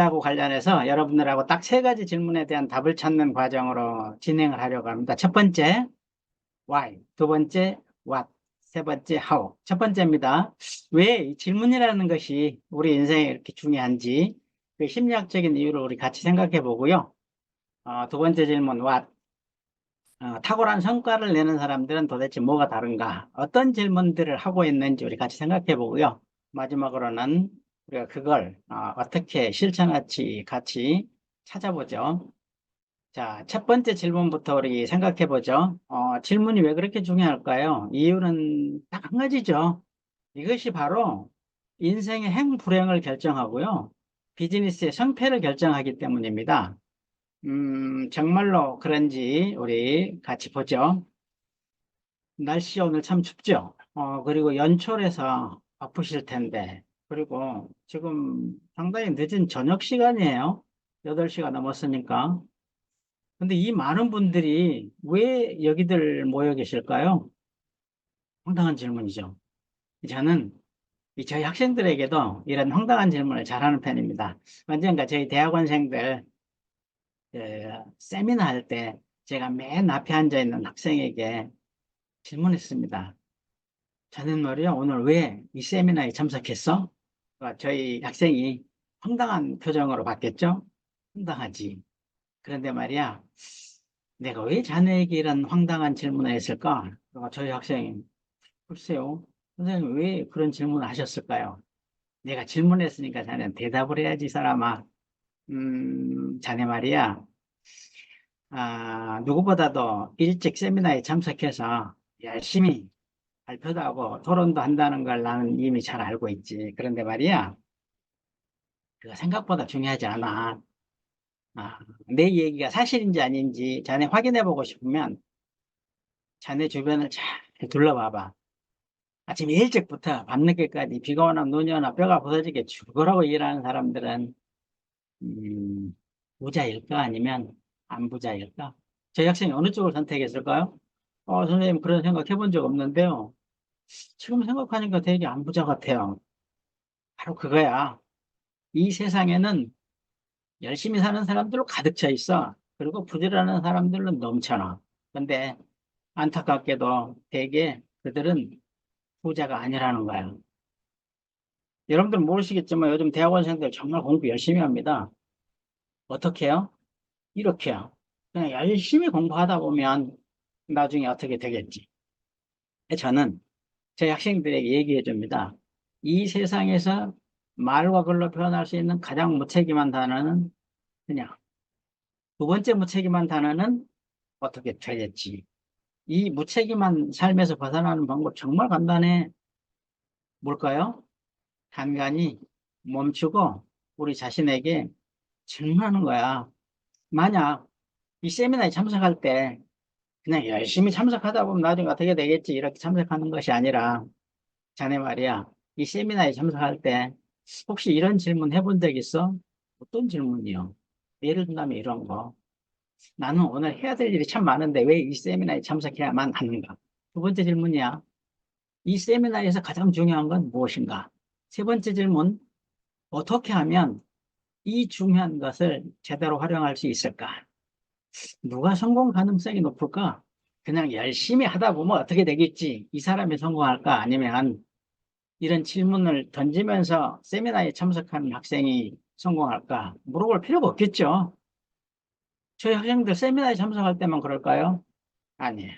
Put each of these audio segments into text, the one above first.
하고 관련해서 여러분들하고 딱 세 가지 질문에 대한 답을 찾는 과정으로 진행을 하려고 합니다. 첫 번째, why. 두 번째, what. 세 번째, how. 첫 번째입니다. 왜 이 질문이라는 것이 우리 인생에 이렇게 중요한지 그 심리학적인 이유를 우리 같이 생각해 보고요. 두 번째 질문, what. 탁월한 성과를 내는 사람들은 도대체 뭐가 다른가? 어떤 질문들을 하고 있는지 우리 같이 생각해 보고요. 마지막으로는 우리가 그걸 어떻게 실천할지 같이 찾아보죠. 자, 첫 번째 질문부터 우리 생각해 보죠. 질문이 왜 그렇게 중요할까요? 이유는 딱 한 가지죠. 이것이 바로 인생의 행불행을 결정하고요. 비즈니스의 성패를 결정하기 때문입니다. 정말로 그런지 우리 같이 보죠. 날씨 오늘 참 춥죠? 그리고 연초라서 바쁘실 텐데, 그리고 지금 상당히 늦은 저녁 시간이에요. 8시가 넘었으니까. 근데 이 많은 분들이 왜 여기들 모여 계실까요? 황당한 질문이죠. 저는 저희 학생들에게도 이런 황당한 질문을 잘하는 편입니다. 언젠가 저희 대학원생들 그 세미나 할 때 제가 맨 앞에 앉아 있는 학생에게 질문했습니다. 자넨 말이야, 오늘 왜 이 세미나에 참석했어? 저희 학생이 황당한 표정으로 받겠죠? 황당하지. 그런데 말이야, 내가 왜 자네에게 이런 황당한 질문을 했을까? 저희 학생이, 글쎄요, 선생님 왜 그런 질문을 하셨을까요? 내가 질문했으니까 자네는 대답을 해야지, 사람아. 자네 말이야, 누구보다도 일찍 세미나에 참석해서 열심히 발표도 하고 토론도 한다는 걸 나는 이미 잘 알고 있지. 그런데 말이야, 그거 생각보다 중요하지 않아. 아, 내 얘기가 사실인지 아닌지 자네 확인해 보고 싶으면 자네 주변을 잘 둘러봐봐. 아침 일찍부터 밤늦게까지 비가 오나 눈이 오나 뼈가 부서지게 죽으라고 일하는 사람들은 부자일까 아니면 안 부자일까? 저희 학생이 어느 쪽을 선택했을까요? 선생님 그런 생각 해본 적 없는데요. 지금 생각하니까 되게 안 부자 같아요. 바로 그거야. 이 세상에는 열심히 사는 사람들로 가득 차 있어. 그리고 부지런한 사람들은 넘쳐나. 근데 안타깝게도 대개 그들은 부자가 아니라는 거야. 여러분들 모르시겠지만 요즘 대학원생들 정말 공부 열심히 합니다. 어떻게 해요? 이렇게요. 그냥 열심히 공부하다 보면 나중에 어떻게 되겠지. 저는 제 학생들에게 얘기해 줍니다. 이 세상에서 말과 글로 표현할 수 있는 가장 무책임한 단어는 그냥 두 번째 무책임한 단어는 어떻게 되겠지. 이 무책임한 삶에서 벗어나는 방법 정말 간단해. 뭘까요? 간간히 멈추고 우리 자신에게 질문하는 거야. 만약 이 세미나에 참석할 때 그냥 열심히 참석하다 보면 나중에 어떻게 되겠지 이렇게 참석하는 것이 아니라 자네 말이야. 이 세미나에 참석할 때 혹시 이런 질문 해본 적 있어? 어떤 질문이요? 예를 들면 이런 거. 나는 오늘 해야 될 일이 참 많은데 왜 이 세미나에 참석해야만 하는가? 두 번째 질문이야. 이 세미나에서 가장 중요한 건 무엇인가? 세 번째 질문, 어떻게 하면 이 중요한 것을 제대로 활용할 수 있을까? 누가 성공 가능성이 높을까? 그냥 열심히 하다 보면 어떻게 되겠지? 이 사람이 성공할까? 아니면 이런 질문을 던지면서 세미나에 참석하는 학생이 성공할까? 물어볼 필요가 없겠죠. 저희 학생들 세미나에 참석할 때만 그럴까요? 아니에요.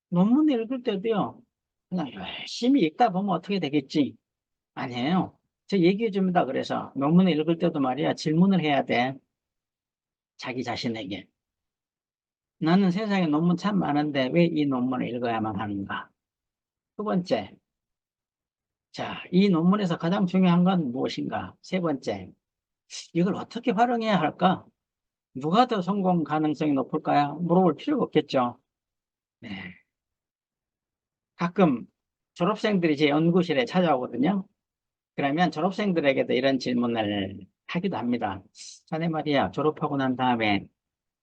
논문 읽을 때도요, 그냥 열심히 읽다 보면 어떻게 되겠지? 아니에요. 저 얘기해 줍니다. 그래서 논문을 읽을 때도 말이야, 질문을 해야 돼. 자기 자신에게. 나는 세상에 논문 참 많은데 왜 이 논문을 읽어야만 하는가? 두 번째, 자, 이 논문에서 가장 중요한 건 무엇인가? 세 번째, 이걸 어떻게 활용해야 할까? 누가 더 성공 가능성이 높을까요? 물어볼 필요가 없겠죠. 네. 가끔 졸업생들이 제 연구실에 찾아오거든요. 그러면 졸업생들에게도 이런 질문을 하기도 합니다. 자네 말이야, 졸업하고 난 다음에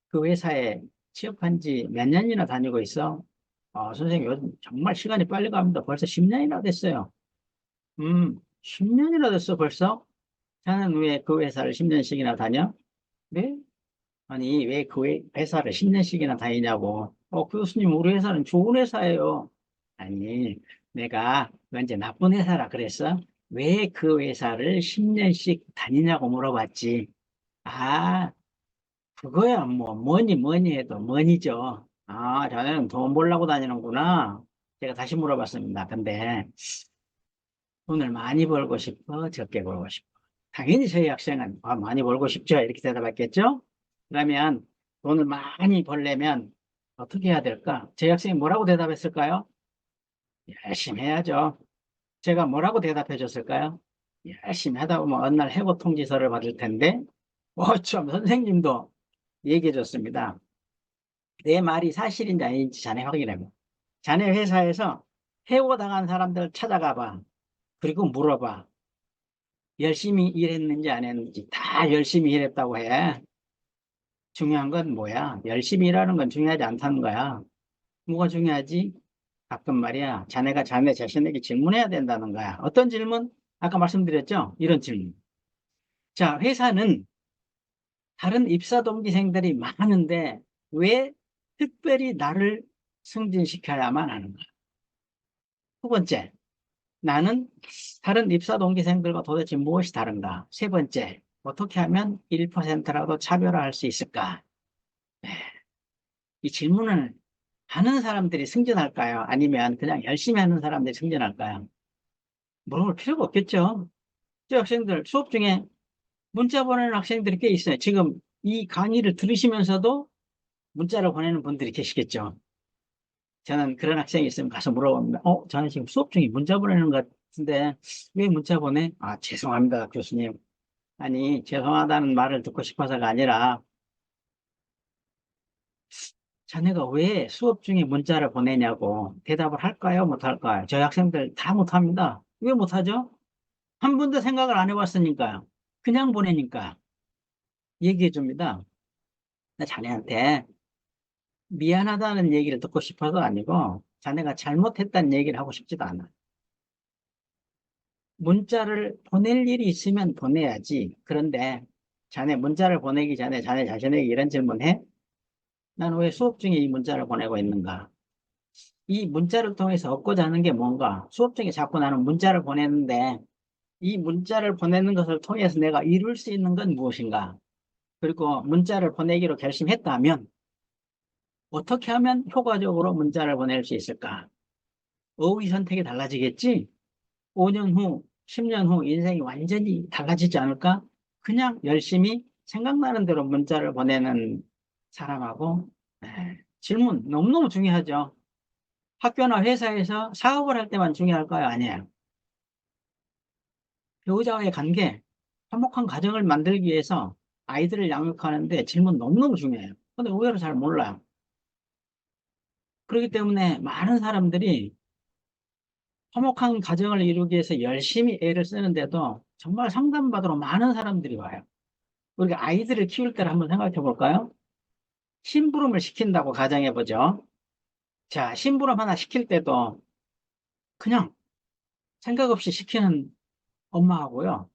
그 회사에 취업한 지 몇 년이나 다니고 있어? 선생님, 요즘 정말 시간이 빨리 갑니다. 벌써 10년이나 됐어요. 10년이나 됐어, 벌써? 자는 왜 그 회사를 10년씩이나 다녀? 네? 아니, 왜 그 회사를 10년씩이나 다니냐고. 교수님, 우리 회사는 좋은 회사예요. 아니, 내가 왠지 나쁜 회사라 그랬어? 왜 그 회사를 10년씩 다니냐고 물어봤지. 아, 그거야, 뭐, 뭐니 해도 뭐니죠. 아, 자네는 돈 벌려고 다니는구나. 제가 다시 물어봤습니다. 근데 돈을 많이 벌고 싶어? 적게 벌고 싶어? 당연히 저희 학생은 많이 벌고 싶죠. 이렇게 대답했겠죠? 그러면 돈을 많이 벌려면 어떻게 해야 될까? 저희 학생이 뭐라고 대답했을까요? 열심히 해야죠. 제가 뭐라고 대답해 줬을까요? 열심히 하다 보면 어느 날 해고 통지서를 받을 텐데, 참, 선생님도 얘기해 줬습니다. 내 말이 사실인지 아닌지 자네 확인해 봐. 자네 회사에서 해고당한 사람들 찾아가 봐. 그리고 물어봐. 열심히 일했는지 안 했는지 다 열심히 일했다고 해. 중요한 건 뭐야? 열심히 일하는 건 중요하지 않다는 거야. 뭐가 중요하지? 가끔 말이야. 자네가 자네 자신에게 질문해야 된다는 거야. 어떤 질문? 아까 말씀드렸죠? 이런 질문. 자, 회사는 다른 입사 동기생들이 많은데 왜 특별히 나를 승진시켜야만 하는가? 두 번째, 나는 다른 입사 동기생들과 도대체 무엇이 다른가? 세 번째, 어떻게 하면 1%라도 차별화할 수 있을까? 네, 이 질문을 하는 사람들이 승진할까요? 아니면 그냥 열심히 하는 사람들이 승진할까요? 물어볼 필요가 없겠죠. 저 학생들 수업 중에 문자 보내는 학생들이 꽤 있어요. 지금 이 강의를 들으시면서도 문자를 보내는 분들이 계시겠죠. 저는 그런 학생이 있으면 가서 물어봅니다. 저는 지금 수업 중에 문자 보내는 것 같은데 왜 문자 보내? 아, 죄송합니다, 교수님. 아니, 죄송하다는 말을 듣고 싶어서가 아니라 자네가 왜 수업 중에 문자를 보내냐고 대답을 할까요? 못할까요? 저희 학생들 다 못합니다. 왜 못하죠? 한 번도 생각을 안 해봤으니까요. 그냥 보내니까 얘기해 줍니다. 자네한테 미안하다는 얘기를 듣고 싶어서 아니고 자네가 잘못했다는 얘기를 하고 싶지도 않아. 문자를 보낼 일이 있으면 보내야지. 그런데 자네 문자를 보내기 전에 자네 자신에게 이런 질문해? 난 왜 수업 중에 이 문자를 보내고 있는가? 이 문자를 통해서 얻고자 하는 게 뭔가? 수업 중에 자꾸 나는 문자를 보내는데 이 문자를 보내는 것을 통해서 내가 이룰 수 있는 건 무엇인가? 그리고 문자를 보내기로 결심했다면 어떻게 하면 효과적으로 문자를 보낼 수 있을까? 어휘 선택이 달라지겠지? 5년 후, 10년 후 인생이 완전히 달라지지 않을까? 그냥 열심히 생각나는 대로 문자를 보내는 사람하고 질문 너무너무 중요하죠. 학교나 회사에서 사업을 할 때만 중요할까요? 아니에요. 배우자와의 관계, 화목한 가정을 만들기 위해서 아이들을 양육하는데 질문 너무너무 중요해요. 근데 의외로 잘 몰라요. 그렇기 때문에 많은 사람들이 화목한 가정을 이루기 위해서 열심히 애를 쓰는데도 정말 상담받으러 많은 사람들이 와요. 우리가 아이들을 키울 때를 한번 생각해 볼까요? 심부름을 시킨다고 가정해 보죠. 자, 심부름 하나 시킬 때도 그냥 생각 없이 시키는 엄마하고요.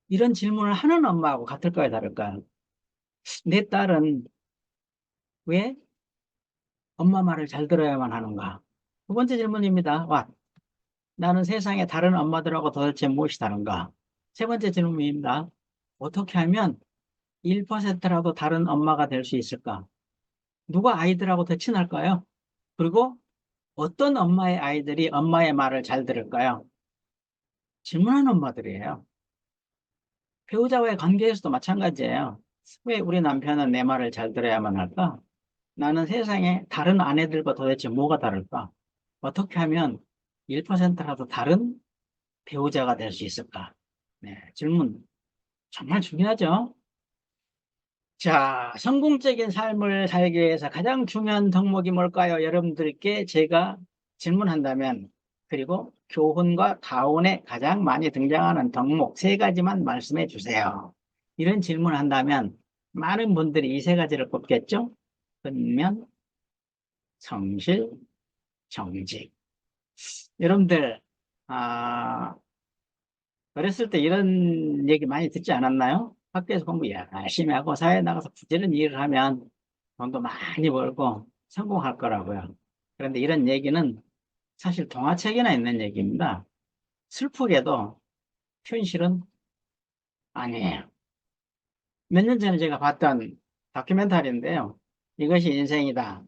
이런 질문을 하는 엄마하고 같을까요, 다를까요? 내 딸은 왜 엄마 말을 잘 들어야만 하는가? 두 번째 질문입니다. 나는 세상에 다른 엄마들하고 도대체 무엇이 다른가? 세 번째 질문입니다. 어떻게 하면 1%라도 다른 엄마가 될 수 있을까? 누가 아이들하고 더 친할까요? 그리고 어떤 엄마의 아이들이 엄마의 말을 잘 들을까요? 질문하는 엄마들이에요. 배우자와의 관계에서도 마찬가지예요. 왜 우리 남편은 내 말을 잘 들어야만 할까? 나는 세상에 다른 아내들과 도대체 뭐가 다를까? 어떻게 하면 1%라도 다른 배우자가 될 수 있을까? 네, 질문 정말 중요하죠. 자, 성공적인 삶을 살기 위해서 가장 중요한 덕목이 뭘까요? 여러분들께 제가 질문한다면, 그리고 교훈과 가훈에 가장 많이 등장하는 덕목 세 가지만 말씀해 주세요. 이런 질문을 한다면 많은 분들이 이 세 가지를 꼽겠죠? 근면, 성실, 정직. 여러분들, 아, 어렸을 때 이런 얘기 많이 듣지 않았나요? 학교에서 공부 열심히 하고 사회에 나가서 부지런히 일을 하면 돈도 많이 벌고 성공할 거라고요. 그런데 이런 얘기는 사실 동화책에나 있는 얘기입니다. 슬프게도 현실은 아니에요. 몇 년 전에 제가 봤던 다큐멘터리인데요. 이것이 인생이다.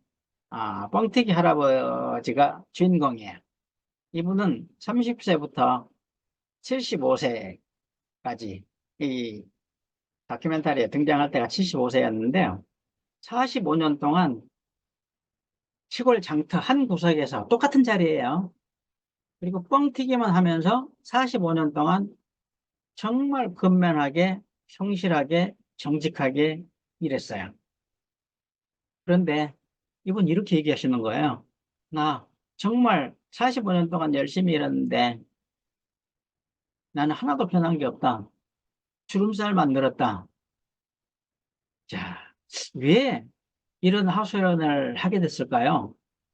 뻥튀기 할아버지가 주인공이에요. 이분은 30세부터 75세까지 이 다큐멘터리에 등장할 때가 75세였는데요. 45년 동안 시골 장터 한 구석에서 똑같은 자리예요. 그리고 뻥튀기만 하면서 45년 동안 정말 근면하게, 성실하게, 정직하게 일했어요. 그런데 이분 이렇게 얘기하시는 거예요. 나 정말 45년 동안 열심히 일했는데 나는 하나도 변한 게 없다. 주름살만 늘었다. 자, 왜 이런 하소연을 하게 됐을까요?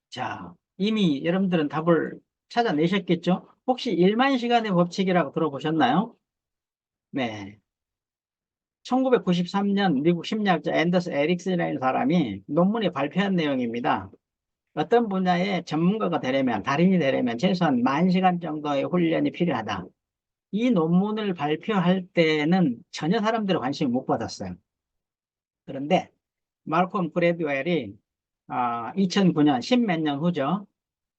자, 이미 여러분들은 답을 찾아내셨겠죠? 혹시 1만 시간의 법칙이라고 들어보셨나요? 네. 1993년 미국 심리학자 앤더스 에릭슨이라는 사람이 논문에 발표한 내용입니다. 어떤 분야의 전문가가 되려면, 달인이 되려면 최소한 10,000시간 정도의 훈련이 필요하다. 이 논문을 발표할 때는 전혀 사람들의 관심을 못 받았어요. 그런데 말콤 그레드웰이 2009년, 십몇 년 후죠.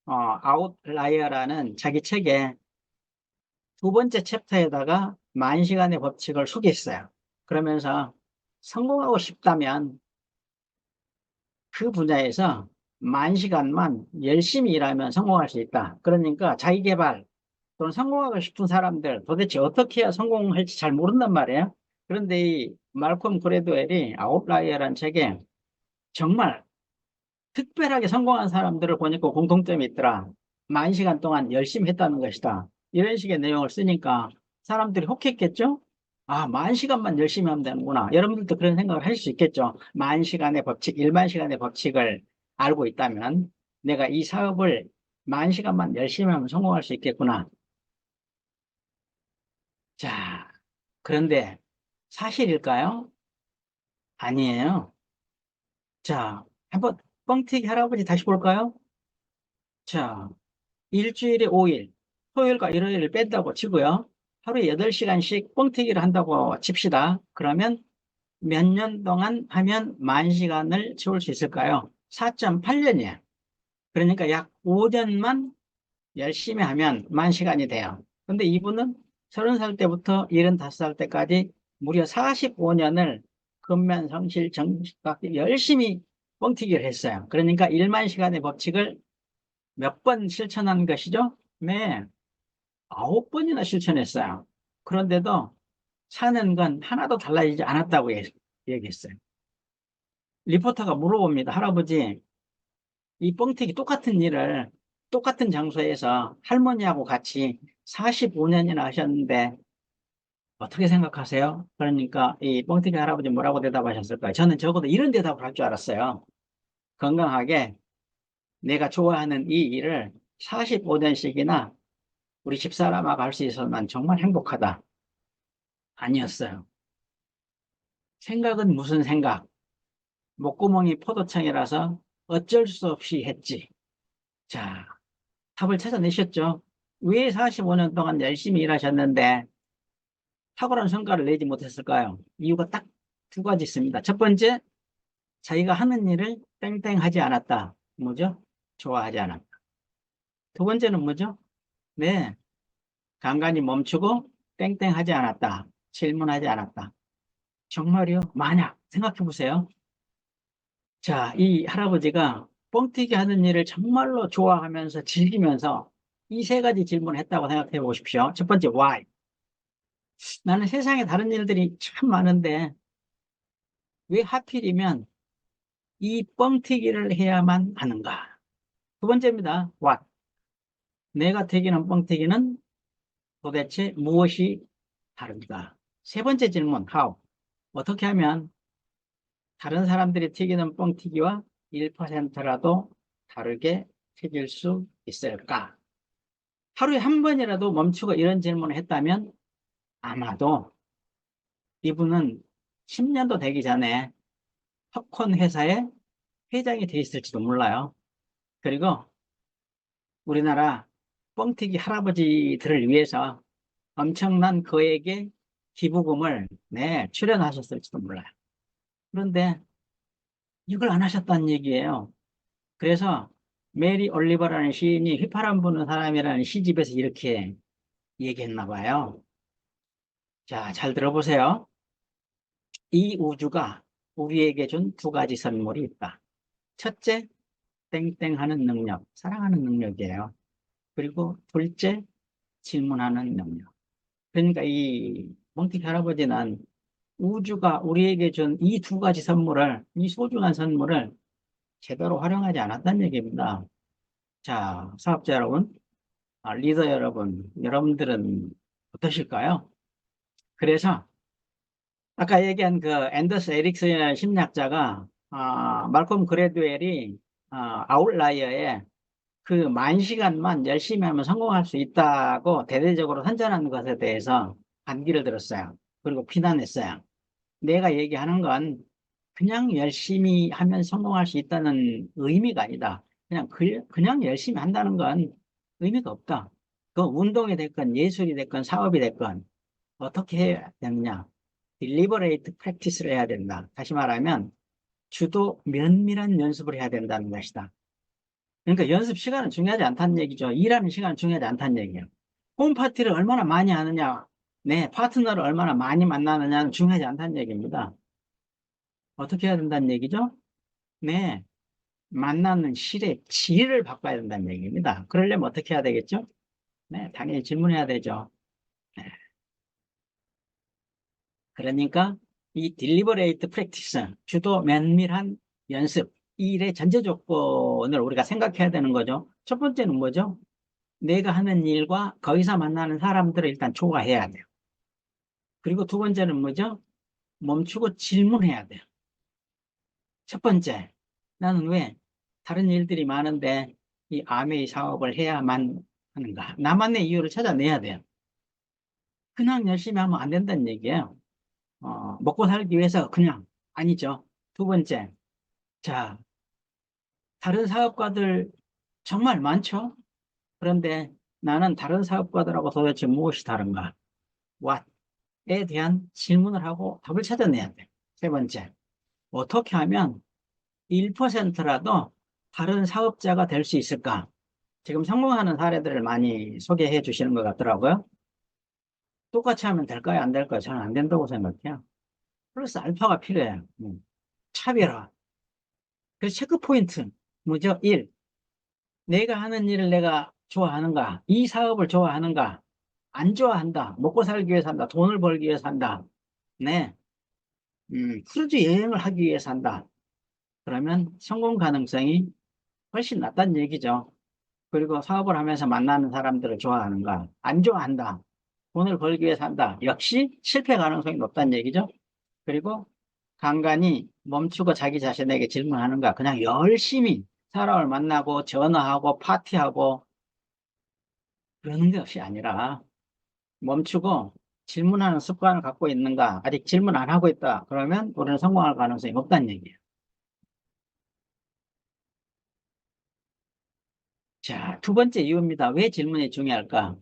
아웃라이어라는 자기 책에 두 번째 챕터에다가 10,000시간의 법칙을 소개했어요. 그러면서 성공하고 싶다면 그 분야에서 10,000시간만 열심히 일하면 성공할 수 있다. 그러니까 자기 개발 또는 성공하고 싶은 사람들 도대체 어떻게 해야 성공할지 잘 모른단 말이에요. 그런데 이 말콤 그레드웰이 아웃라이어라는 책에 정말 특별하게 성공한 사람들을 보니까 공통점이 있더라. 10,000시간 동안 열심히 했다는 것이다. 이런 식의 내용을 쓰니까 사람들이 혹했겠죠? 10,000시간만 열심히 하면 되는구나. 여러분들도 그런 생각을 하실 수 있겠죠? 10,000시간의 법칙, 10,000시간의 법칙을 알고 있다면 내가 이 사업을 10,000시간만 열심히 하면 성공할 수 있겠구나. 자, 그런데 사실일까요? 아니에요. 자, 한번 뻥튀기 할아버지 다시 볼까요? 자, 일주일에 5일, 토요일과 일요일을 뺀다고 치고요. 하루에 8시간씩 뻥튀기를 한다고 칩시다. 그러면 몇 년 동안 하면 10,000시간을 채울 수 있을까요? 4.8년이에요. 그러니까 약 5년만 열심히 하면 10,000시간이 돼요. 근데 이분은 30살 때부터 75살 때까지 무려 45년을 근면, 성실, 정직하게 열심히 뻥튀기를 했어요. 그러니까 1만 시간의 법칙을 몇 번 실천한 것이죠? 네, 9번이나 실천했어요. 그런데도 사는 건 하나도 달라지지 않았다고 얘기했어요. 리포터가 물어봅니다. 할아버지, 이 뻥튀기 똑같은 일을 똑같은 장소에서 할머니하고 같이 45년이나 하셨는데 어떻게 생각하세요? 그러니까 이 뻥튀기 할아버지 뭐라고 대답하셨을까요? 저는 적어도 이런 대답을 할 줄 알았어요. 건강하게 내가 좋아하는 이 일을 45년씩이나 우리 집사람하고 할 수 있어서 난 정말 행복하다. 아니었어요. 생각은 무슨 생각? 목구멍이 포도청이라서 어쩔 수 없이 했지. 자, 답을 찾아내셨죠? 왜 45년 동안 열심히 일하셨는데 탁월한 성과를 내지 못했을까요? 이유가 딱 두 가지 있습니다. 첫 번째, 자기가 하는 일을 땡땡 하지 않았다. 뭐죠? 좋아하지 않았다. 두 번째는 뭐죠? 네, 간간히 멈추고 땡땡 하지 않았다. 질문하지 않았다. 정말요? 만약 생각해 보세요. 자, 이 할아버지가 뻥튀기 하는 일을 정말로 좋아하면서 즐기면서 이 세 가지 질문을 했다고 생각해 보십시오. 첫 번째, why? 나는 세상에 다른 일들이 참 많은데 왜 하필이면 이 뻥튀기를 해야만 하는가? 두 번째입니다. what? 내가 튀기는 뻥튀기는 도대체 무엇이 다른가? 세 번째 질문, how? 어떻게 하면 다른 사람들이 튀기는 뻥튀기와 1%라도 다르게 튀길 수 있을까? 하루에 한 번이라도 멈추고 이런 질문을 했다면 아마도 이분은 10년도 되기 전에 팝콘 회사의 회장이 돼 있을지도 몰라요. 그리고 우리나라 뻥튀기 할아버지들을 위해서 엄청난 거액의 기부금을 출연하셨을지도 몰라요. 그런데 이걸 안 하셨다는 얘기예요. 그래서 메리 올리버라는 시인이 휘파람 부는 사람이라는 시집에서 이렇게 얘기했나 봐요. 자, 잘 들어보세요. 이 우주가 우리에게 준 두 가지 선물이 있다. 첫째, 땡땡하는 능력, 사랑하는 능력이에요. 그리고 둘째, 질문하는 능력. 그러니까 이 몽티 할아버지는 우주가 우리에게 준 이 두 가지 선물을, 이 소중한 선물을 제대로 활용하지 않았다는 얘기입니다. 자, 사업자 여러분, 리더 여러분, 여러분들은 어떠실까요? 그래서 아까 얘기한 그 앤더스 에릭슨이라는 심리학자가 말콤 그레드웰이 아웃라이어에 그 만 시간만 열심히 하면 성공할 수 있다고 대대적으로 선전하는 것에 대해서 반기를 들었어요. 그리고 비난했어요. 내가 얘기하는 건 그냥 열심히 하면 성공할 수 있다는 의미가 아니다. 그냥 열심히 한다는 건 의미가 없다. 그 운동이 됐건 예술이 됐건 사업이 됐건 어떻게 해야 되느냐. deliberate practice를 해야 된다. 다시 말하면 주도 면밀한 연습을 해야 된다는 것이다. 그러니까 연습 시간은 중요하지 않다는 얘기죠. 일하는 시간은 중요하지 않다는 얘기예요. 홈파티를 얼마나 많이 하느냐, 파트너를 얼마나 많이 만나느냐는 중요하지 않다는 얘기입니다. 어떻게 해야 된다는 얘기죠? 네, 만나는 실의 질을 바꿔야 된다는 얘기입니다. 그러려면 어떻게 해야 되겠죠? 네, 당연히 질문해야 되죠. 네, 그러니까 이 딜리버레이트 프랙티스, 주도 면밀한 연습, 이 일의 전제 조건을 우리가 생각해야 되는 거죠. 첫 번째는 뭐죠? 내가 하는 일과 거기서 만나는 사람들을 일단 좋아해야 돼요. 그리고 두 번째는 뭐죠? 멈추고 질문해야 돼요. 첫 번째, 나는 왜 다른 일들이 많은데 이 아메이 사업을 해야만 하는가? 나만의 이유를 찾아내야 돼요. 그냥 열심히 하면 안 된다는 얘기예요. 먹고 살기 위해서 그냥 아니죠. 두 번째, 자, 다른 사업가들 정말 많죠? 그런데 나는 다른 사업가들하고 도대체 무엇이 다른가? What에 대한 질문을 하고 답을 찾아내야 돼. 세 번째, 어떻게 하면 1%라도 다른 사업자가 될 수 있을까? 지금 성공하는 사례들을 많이 소개해 주시는 것 같더라고요. 똑같이 하면 될까요? 안 될까요? 저는 안 된다고 생각해요. 플러스 알파가 필요해요. 차별화. 그래서 체크 포인트. 뭐죠? 1. 내가 하는 일을 내가 좋아하는가? 이 사업을 좋아하는가? 안 좋아한다. 먹고 살기 위해서 한다. 돈을 벌기 위해서 한다. 네. 크루즈 여행을 하기 위해서 한다. 그러면 성공 가능성이 훨씬 낮다는 얘기죠. 그리고 사업을 하면서 만나는 사람들을 좋아하는가? 안 좋아한다. 돈을 벌기 위해서 한다. 역시 실패 가능성이 높다는 얘기죠. 그리고 간간히 멈추고 자기 자신에게 질문하는가? 그냥 열심히 사람을 만나고 전화하고 파티하고 그러는 것이 아니라 멈추고 질문하는 습관을 갖고 있는가? 아직 질문 안 하고 있다. 그러면 우리는 성공할 가능성이 높다는 얘기예요. 자, 두 번째 이유입니다. 왜 질문이 중요할까?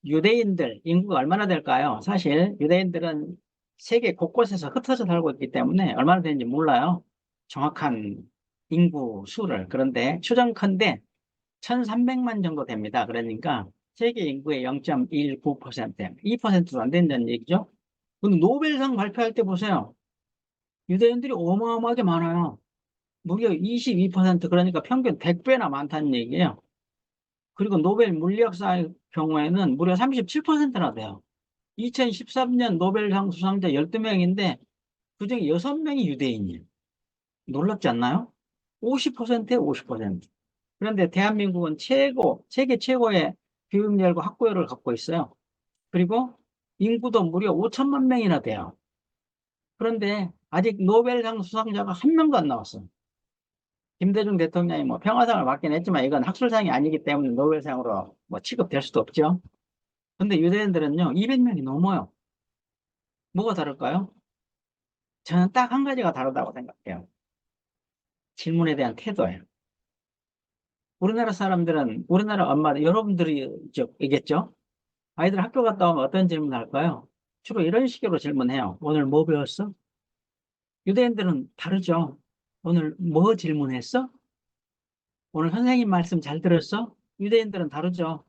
유대인들 인구가 얼마나 될까요? 사실 유대인들은 세계 곳곳에서 흩어져 살고 있기 때문에 얼마나 되는지 몰라요. 정확한 인구 수를. 그런데 추정컨대 1300만 정도 됩니다. 그러니까 세계 인구의 0.19%, 2%도 안 된다는 얘기죠. 근데 노벨상 발표할 때 보세요. 유대인들이 어마어마하게 많아요. 무려 22%, 그러니까 평균 100배나 많다는 얘기예요. 그리고 노벨 물리학사의 경우에는 무려 37%나 돼요. 2013년 노벨상 수상자 12명인데 그중에 6명이 유대인이에요. 놀랍지 않나요? 50%에 50%. 그런데 대한민국은 세계 최고의 교육열과 학구열을 갖고 있어요. 그리고 인구도 무려 5천만 명이나 돼요. 그런데 아직 노벨상 수상자가 한 명도 안 나왔어요. 김대중 대통령이 뭐 평화상을 받긴 했지만 이건 학술상이 아니기 때문에 노벨상으로 뭐 취급될 수도 없죠. 근데 유대인들은요, 200명이 넘어요. 뭐가 다를까요? 저는 딱 한 가지가 다르다고 생각해요. 질문에 대한 태도예요. 우리나라 사람들은, 우리나라 엄마들, 여러분들이 얘기했죠? 아이들 학교 갔다 오면 어떤 질문 할까요? 주로 이런 식으로 질문해요. 오늘 뭐 배웠어? 유대인들은 다르죠. 오늘 뭐 질문했어? 오늘 선생님 말씀 잘 들었어? 유대인들은 다르죠.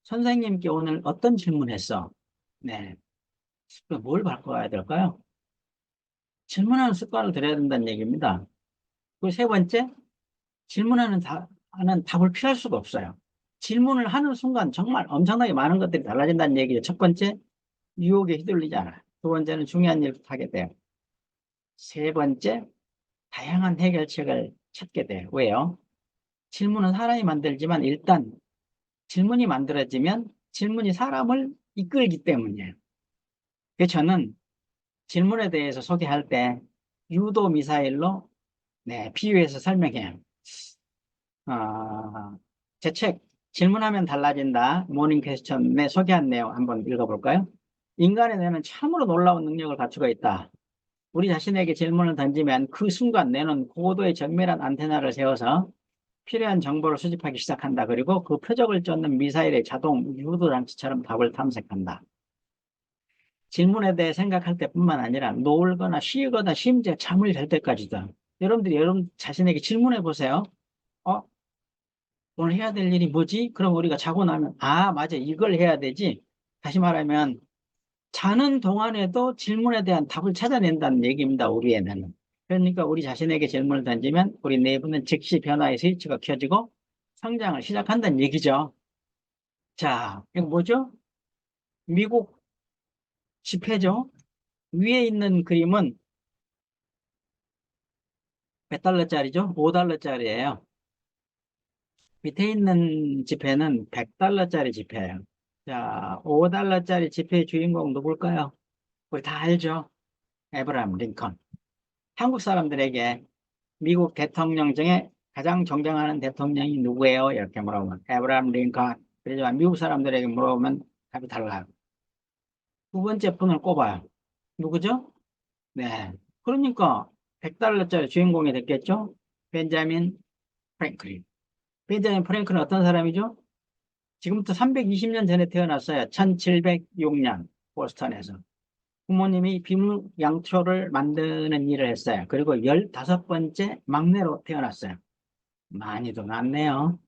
선생님께 오늘 어떤 질문했어? 네. 그럼 뭘 바꿔야 될까요? 질문하는 습관을 들여야 된다는 얘기입니다. 그리고 세 번째, 하는 답을 피할 수가 없어요. 질문을 하는 순간 정말 엄청나게 많은 것들이 달라진다는 얘기죠. 첫 번째, 유혹에 휘둘리지 않아요. 두 번째는 중요한 일을 하게 돼요. 세 번째, 다양한 해결책을 찾게 돼요. 왜요? 질문은 사람이 만들지만 일단 질문이 만들어지면 질문이 사람을 이끌기 때문이에요. 그래서 저는 질문에 대해서 소개할 때 유도 미사일로 네, 비유해서 설명해요. 제 책, 질문하면 달라진다. 모닝 퀘스천에 소개한 내용 한번 읽어볼까요? 인간의 뇌는 참으로 놀라운 능력을 갖추고 있다. 우리 자신에게 질문을 던지면 그 순간 뇌는 고도의 정밀한 안테나를 세워서 필요한 정보를 수집하기 시작한다. 그리고 그 표적을 쫓는 미사일의 자동 유도 장치처럼 답을 탐색한다. 질문에 대해 생각할 때뿐만 아니라 놀거나 쉬거나 심지어 잠을 잘 때까지도 여러분들이 여러분 자신에게 질문해 보세요. 어? 오늘 해야 될 일이 뭐지? 그럼 우리가 자고 나면 아, 맞아. 이걸 해야 되지. 다시 말하면 자는 동안에도 질문에 대한 답을 찾아낸다는 얘기입니다. 우리 애는. 그러니까 우리 자신에게 질문을 던지면 우리 내부는 즉시 변화의 스위치가 켜지고 성장을 시작한다는 얘기죠. 자, 이거 뭐죠? 미국 지폐죠. 위에 있는 그림은 몇 달러짜리죠? 5달러짜리예요. 밑에 있는 지폐는 100달러짜리 지폐예요. 자, 5달러짜리 지폐의 주인공 누굴까요? 우리 다 알죠? 에브라함 링컨. 한국 사람들에게 미국 대통령 중에 가장 존경하는 대통령이 누구예요? 이렇게 물어보면 에브라함 링컨. 그렇지만 미국 사람들에게 물어보면 답이 달라요. 두 번째 분을 꼽아요. 누구죠? 네. 그러니까 100달러짜리 주인공이 됐겠죠? 벤자민 프랭클린. 벤자민 프랭클은 어떤 사람이죠? 지금부터 320년 전에 태어났어요. 1706년 보스턴에서. 부모님이 비무양초를 만드는 일을 했어요. 그리고 15번째 막내로 태어났어요. 많이도 낳네요.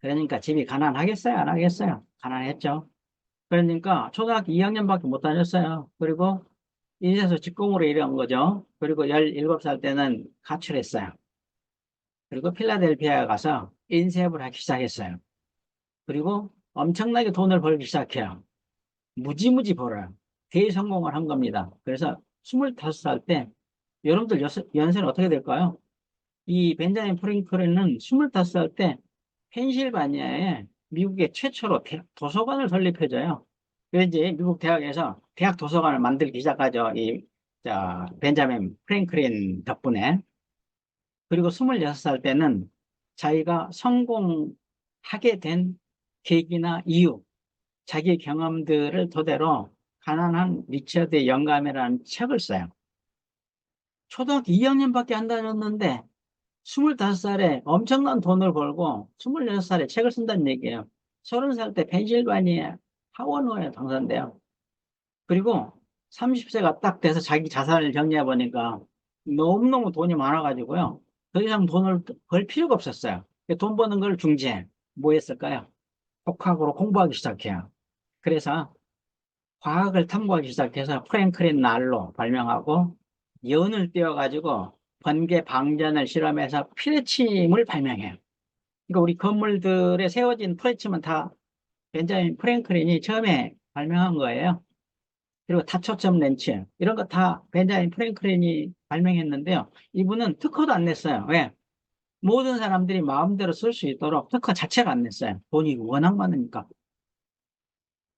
그러니까 집이 가난하겠어요? 안 하겠어요? 가난했죠. 그러니까 초등학교 2학년밖에 못 다녔어요. 그리고 인쇄소 직공으로 일한 거죠. 그리고 17살 때는 가출했어요. 그리고 필라델피아에 가서 인쇄업을 하기 시작했어요. 그리고 엄청나게 돈을 벌기 시작해요. 무지무지 벌어요. 대성공을 한 겁니다. 그래서 25살 때 여러분들 연세는 어떻게 될까요? 이 벤자민 프랭클린은 25살 때 펜실바니아에 미국의 최초로 도서관을 설립해줘요. 그래서 이제 미국 대학에서 대학 도서관을 만들기 시작하죠. 벤자민 프랭클린 덕분에. 그리고 26살 때는 자기가 성공하게 된 계기나 이유, 자기 경험들을 토대로 가난한 리처드 영감이라는 책을 써요. 초등학교 2학년밖에 안 다녔는데 25살에 엄청난 돈을 벌고 26살에 책을 쓴다는 얘기예요. 30살 때 펜실바니아 하원의회에 당선돼요. 그리고 30세가 딱 돼서 자기 자산을 정리해 보니까 너무너무 돈이 많아가지고요. 더 이상 돈을 벌 필요가 없었어요. 돈 버는 걸 중지해. 뭐 했을까요? 독학으로 공부하기 시작해요. 그래서 과학을 탐구하기 시작해서 프랭클린 난로 발명하고 연을 띄워가지고 번개 방전을 실험해서 프레침을 발명해요. 그러니까 우리 건물들에 세워진 프레침은 다 벤자민 프랭클린이 처음에 발명한 거예요. 그리고 다초점 렌치 이런 거 다 벤자민 프랭클린이 발명했는데요. 이분은 특허도 안 냈어요. 왜? 모든 사람들이 마음대로 쓸 수 있도록 특허 자체가 안 냈어요. 돈이 워낙 많으니까.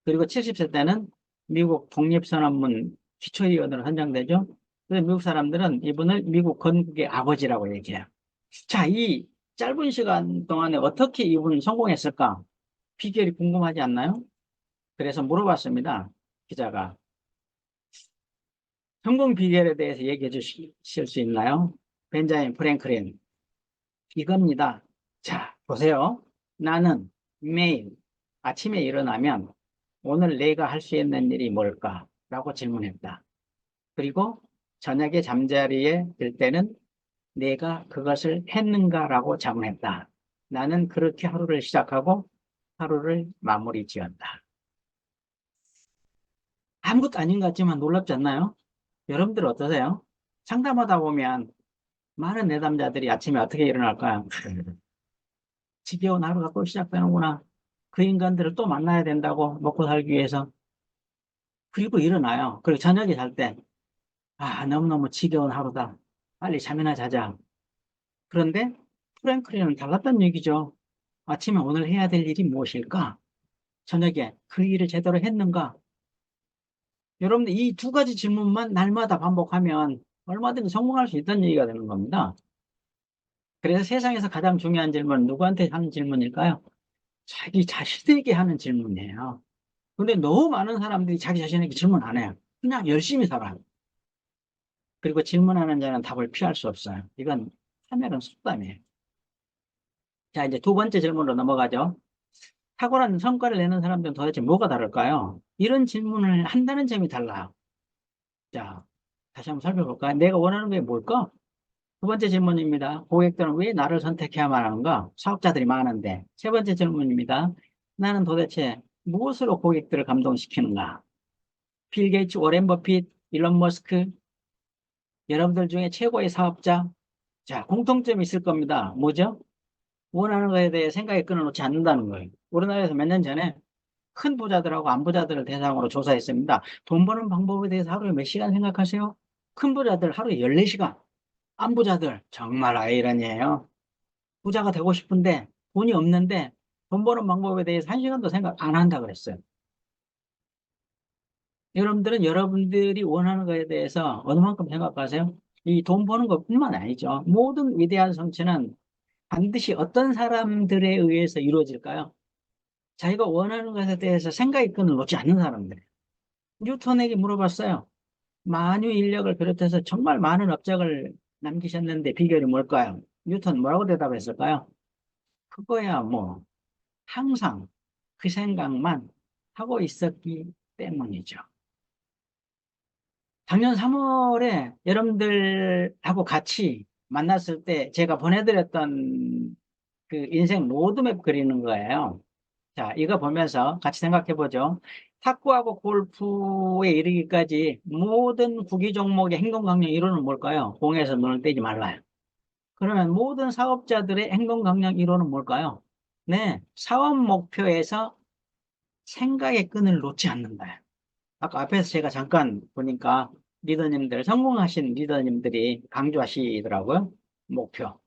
그리고 70세 때는 미국 독립선언문 기초의원으로 선정되죠. 그래서 미국 사람들은 이분을 미국 건국의 아버지라고 얘기해요. 자, 이 짧은 시간 동안에 어떻게 이분이 성공했을까? 비결이 궁금하지 않나요? 그래서 물어봤습니다. 기자가. 성공 비결에 대해서 얘기해 주실 수 있나요? 벤자민 프랭클린. 이겁니다. 자, 보세요. 나는 매일 아침에 일어나면 오늘 내가 할 수 있는 일이 뭘까? 라고 질문했다. 그리고 저녁에 잠자리에 들 때는 내가 그것을 했는가라고 자문했다. 나는 그렇게 하루를 시작하고 하루를 마무리 지었다. 아무것도 아닌 것 같지만 놀랍지 않나요? 여러분들 어떠세요? 상담하다 보면 많은 내담자들이 아침에 어떻게 일어날까요? 지겨운 하루가 또 시작되는구나. 그 인간들을 또 만나야 된다고 먹고 살기 위해서. 그리고 일어나요. 그리고 저녁에 잘 때, 아, 너무너무 지겨운 하루다. 빨리 잠이나 자자. 그런데 프랭클린은 달랐던 얘기죠. 아침에 오늘 해야 될 일이 무엇일까? 저녁에 그 일을 제대로 했는가? 여러분들 이 두 가지 질문만 날마다 반복하면 얼마든지 성공할 수 있다는 얘기가 되는 겁니다. 그래서 세상에서 가장 중요한 질문은 누구한테 하는 질문일까요? 자기 자신에게 하는 질문이에요. 근데 너무 많은 사람들이 자기 자신에게 질문 안 해요. 그냥 열심히 살아요. 그리고 질문하는 자는 답을 피할 수 없어요. 이건 하면은 속담이에요. 자, 이제 두 번째 질문으로 넘어가죠. 탁월한 성과를 내는 사람들은 도대체 뭐가 다를까요? 이런 질문을 한다는 점이 달라요. 자, 다시 한번 살펴볼까요? 내가 원하는 게 뭘까? 두 번째 질문입니다. 고객들은 왜 나를 선택해야만 하는가? 사업자들이 많은데. 세 번째 질문입니다. 나는 도대체 무엇으로 고객들을 감동시키는가? 빌 게이츠, 워렌 버핏, 일론 머스크, 여러분들 중에 최고의 사업자. 자, 공통점이 있을 겁니다. 뭐죠? 원하는 것에 대해 생각이 끊어놓지 않는다는 거예요. 우리나라에서 몇 년 전에 큰 부자들하고 안 부자들을 대상으로 조사했습니다. 돈 버는 방법에 대해서 하루에 몇 시간 생각하세요? 큰 부자들 하루에 14시간. 안 부자들 정말 아이러니에요. 부자가 되고 싶은데 돈이 없는데 돈 버는 방법에 대해서 1시간도 생각 안 한다 그랬어요. 여러분들은 여러분들이 원하는 것에 대해서 어느 만큼 생각하세요? 이 돈 버는 것뿐만 아니죠. 모든 위대한 성취는 반드시 어떤 사람들에 의해서 이루어질까요? 자기가 원하는 것에 대해서 생각의 끈을 놓지 않는 사람들. 뉴턴에게 물어봤어요. 만유 인력을 비롯해서 정말 많은 업적을 남기셨는데 비결이 뭘까요? 뉴턴 뭐라고 대답했을까요? 그거야 뭐 항상 그 생각만 하고 있었기 때문이죠. 작년 3월에 여러분들하고 같이 만났을 때 제가 보내드렸던 그 인생 로드맵 그리는 거예요. 자, 이거 보면서 같이 생각해 보죠. 탁구하고 골프에 이르기까지 모든 구기 종목의 행동 강령 이론은 뭘까요? 공에서 눈을 떼지 말라요. 그러면 모든 사업자들의 행동 강령 이론은 뭘까요? 네, 사업 목표에서 생각의 끈을 놓지 않는다. 아까 앞에서 제가 잠깐 보니까 리더님들, 성공하신 리더님들이 강조하시더라고요. 목표.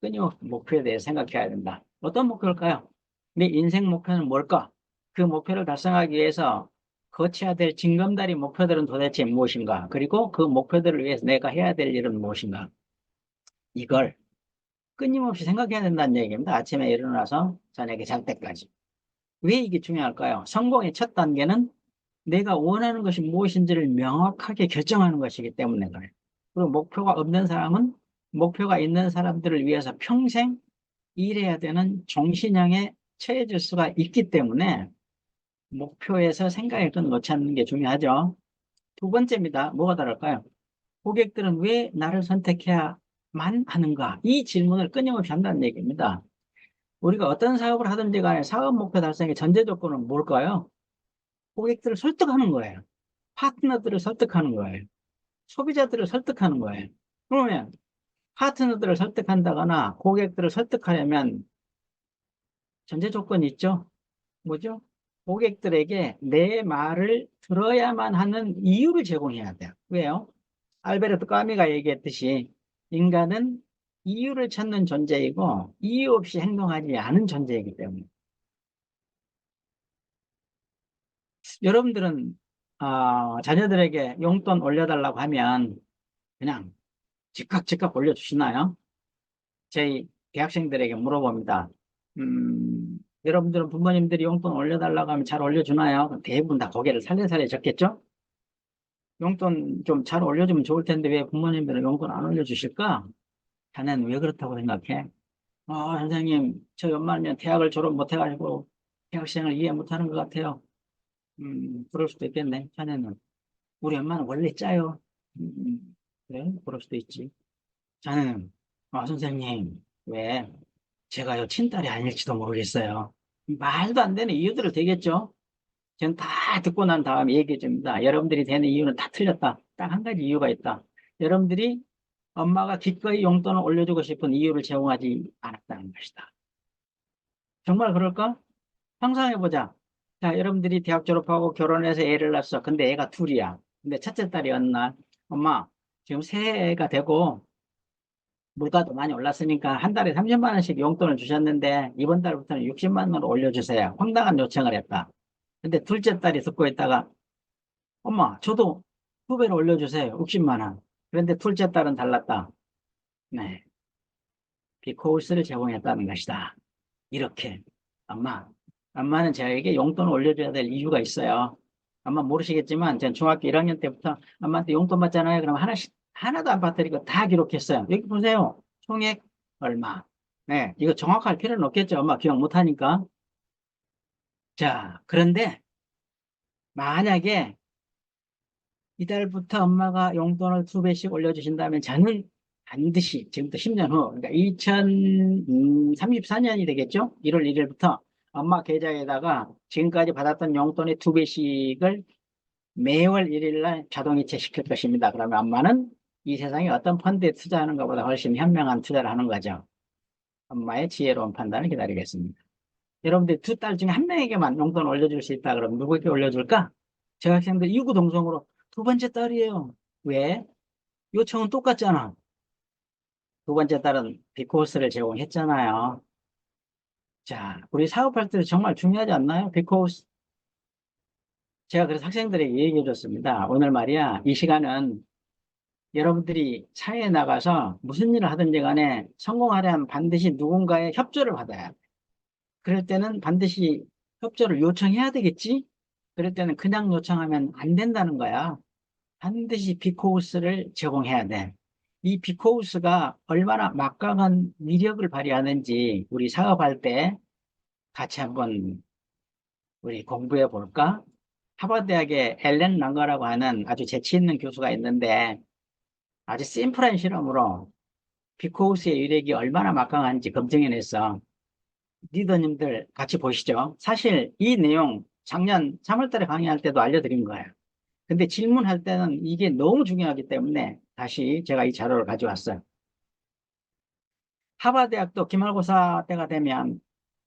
끊임없이 목표에 대해 생각해야 된다. 어떤 목표일까요? 내 인생 목표는 뭘까? 그 목표를 달성하기 위해서 거쳐야 될 징검다리 목표들은 도대체 무엇인가? 그리고 그 목표들을 위해서 내가 해야 될 일은 무엇인가? 이걸 끊임없이 생각해야 된다는 얘기입니다. 아침에 일어나서 저녁에 잘 때까지. 왜 이게 중요할까요? 성공의 첫 단계는 내가 원하는 것이 무엇인지를 명확하게 결정하는 것이기 때문에 그래요. 그리고 목표가 없는 사람은 목표가 있는 사람들을 위해서 평생 일해야 되는 종신형에 처해질 수가 있기 때문에 목표에서 생각의 끈을 놓지 않는 게 중요하죠. 두 번째입니다. 뭐가 다를까요? 고객들은 왜 나를 선택해야만 하는가? 이 질문을 끊임없이 한다는 얘기입니다. 우리가 어떤 사업을 하든지 간에 사업 목표 달성의 전제 조건은 뭘까요? 고객들을 설득하는 거예요. 파트너들을 설득하는 거예요. 소비자들을 설득하는 거예요. 그러면 파트너들을 설득한다거나 고객들을 설득하려면 전제 조건이 있죠. 뭐죠? 고객들에게 내 말을 들어야만 하는 이유를 제공해야 돼요. 왜요? 알베르토 까미가 얘기했듯이 인간은 이유를 찾는 존재이고 이유 없이 행동하지 않은 존재이기 때문에 여러분들은 자녀들에게 용돈 올려달라고 하면 그냥 즉각 올려주시나요? 저희 대학생들에게 물어봅니다. 여러분들은 부모님들이 용돈 올려달라고 하면 잘 올려주나요? 대부분 다 고개를 살려살려 적겠죠? 용돈 좀 잘 올려주면 좋을 텐데 왜 부모님들은 용돈 안 올려주실까? 자네는 왜 그렇다고 생각해? 선생님, 저희 엄마는 대학을 졸업 못해가지고 대학생을 이해 못하는 것 같아요. 그럴 수도 있겠네, 자네는. 우리 엄마는 원래 짜요. 그래? 그럴 수도 있지. 자네는, 선생님, 왜? 제가요, 친딸이 아닐지도 모르겠어요. 말도 안 되는 이유들을 대겠죠? 전 다 듣고 난 다음에 얘기해 줍니다. 여러분들이 되는 이유는 다 틀렸다. 딱 한 가지 이유가 있다. 여러분들이 엄마가 기꺼이 용돈을 올려주고 싶은 이유를 제공하지 않았다는 것이다. 정말 그럴까? 상상해보자. 자, 여러분들이 대학 졸업하고 결혼해서 애를 낳았어. 근데 애가 둘이야. 근데 첫째 딸이 어느 날, 엄마, 지금 새해가 되고 물가도 많이 올랐으니까 한 달에 30만 원씩 용돈을 주셨는데 이번 달부터는 60만 원으로 올려주세요. 황당한 요청을 했다. 근데 둘째 딸이 듣고 있다가 엄마, 저도 2배로 올려주세요. 60만 원. 그런데 둘째 딸은 달랐다. 네, 비코스를 제공했다는 것이다. 이렇게. 엄마, 엄마는 저에게 용돈을 올려줘야 될 이유가 있어요. 엄마 모르시겠지만, 전 중학교 1학년 때부터 엄마한테 용돈 받잖아요. 그럼 하나씩, 하나도 안 받드리고 다 기록했어요. 여기 보세요. 총액 얼마. 네, 이거 정확할 필요는 없겠죠. 엄마 기억 못하니까. 자, 그런데 만약에 이달부터 엄마가 용돈을 2배씩 올려주신다면 저는 반드시 지금부터 10년 후, 그러니까 2034년이 되겠죠? 1월 1일부터 엄마 계좌에다가 지금까지 받았던 용돈의 2배씩을 매월 1일 날 자동이체 시킬 것입니다. 그러면 엄마는 이 세상에 어떤 펀드에 투자하는 것보다 훨씬 현명한 투자를 하는 거죠. 엄마의 지혜로운 판단을 기다리겠습니다. 여러분들 두 딸 중에 한 명에게만 용돈 올려줄 수 있다 그러면 누구에게 올려줄까? 저 학생들 이구동성으로 두 번째 딸이에요. 왜? 요청은 똑같잖아. 두 번째 딸은 비코스를 제공했잖아요. 자, 우리 사업할 때 정말 중요하지 않나요? 비코스. 제가 그래서 학생들에게 얘기해 줬습니다. 오늘 말이야, 이 시간은 여러분들이 사회에 나가서 무슨 일을 하든지 간에 성공하려면 반드시 누군가의 협조를 받아야 돼. 그럴 때는 반드시 협조를 요청해야 되겠지? 그럴 때는 그냥 요청하면 안 된다는 거야. 반드시 비코우스를 제공해야 돼. 이 비코우스가 얼마나 막강한 위력을 발휘하는지 우리 사업할 때 같이 한번 우리 공부해 볼까? 하버드대학의 앨런 랑거라고 하는 아주 재치 있는 교수가 있는데 아주 심플한 실험으로 비코우스의 위력이 얼마나 막강한지 검증해냈어. 리더님들 같이 보시죠. 사실 이 내용 작년 3월 달에 강의할 때도 알려드린 거예요. 근데 질문할 때는 이게 너무 중요하기 때문에 다시 제가 이 자료를 가져왔어요. 하버드대학도 기말고사 때가 되면